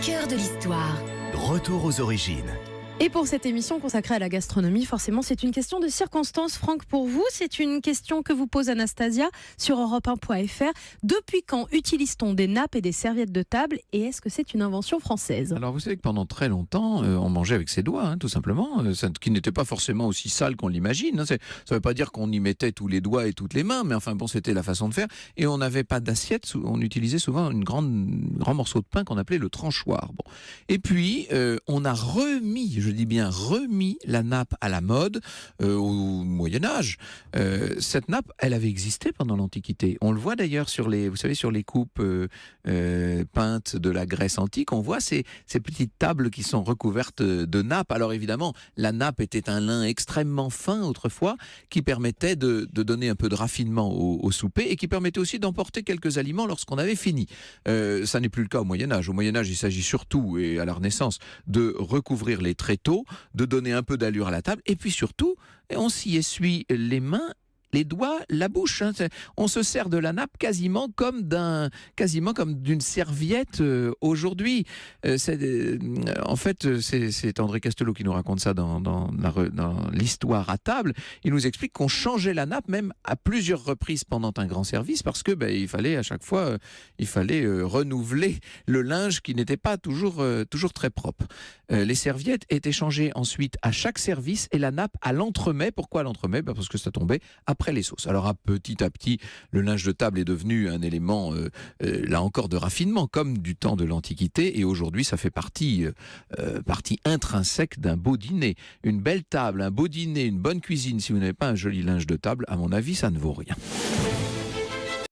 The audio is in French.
cœur de l'histoire. Retour aux origines. Et pour cette émission consacrée à la gastronomie, forcément, c'est une question de circonstance. Franck, pour vous, c'est une question que vous pose Anastasia sur Europe1.fr. Depuis quand utilise-t-on des nappes et des serviettes de table et est-ce que c'est une invention française ? Alors vous savez que pendant très longtemps, on mangeait avec ses doigts, tout simplement, qui n'était pas forcément aussi sale qu'on l'imagine. Ça ne veut pas dire qu'on y mettait tous les doigts et toutes les mains, mais enfin bon, c'était la façon de faire. Et on n'avait pas d'assiette, on utilisait souvent un grand morceau de pain qu'on appelait le tranchoir. Bon. Et puis, on a je dis bien remis la nappe à la mode au Moyen-Âge. Cette nappe, elle avait existé pendant l'Antiquité. On le voit d'ailleurs sur les coupes peintes de la Grèce antique. On voit ces petites tables qui sont recouvertes de nappes. Alors évidemment, la nappe était un lin extrêmement fin autrefois qui permettait de donner un peu de raffinement au souper et qui permettait aussi d'emporter quelques aliments lorsqu'on avait fini. Ça n'est plus le cas au Moyen-Âge. Au Moyen-Âge, il s'agit surtout, et à la Renaissance, de recouvrir les tréteaux, de donner un peu d'allure à la table, et puis surtout, on s'y essuie les mains, les doigts, la bouche. On se sert de la nappe quasiment comme d'une serviette aujourd'hui. En fait, c'est André Castelot qui nous raconte ça dans l'histoire à table. Il nous explique qu'on changeait la nappe même à plusieurs reprises pendant un grand service parce que il fallait à chaque fois renouveler le linge qui n'était pas toujours très propre. Les serviettes étaient changées ensuite à chaque service et la nappe à l'entremets. Pourquoi à l'entremets ? Parce que ça tombait après les sauces. Alors petit à petit, le linge de table est devenu un élément, là encore, de raffinement, comme du temps de l'Antiquité, et aujourd'hui, ça fait partie intrinsèque d'un beau dîner. Une belle table, un beau dîner, une bonne cuisine, si vous n'avez pas un joli linge de table, à mon avis, ça ne vaut rien.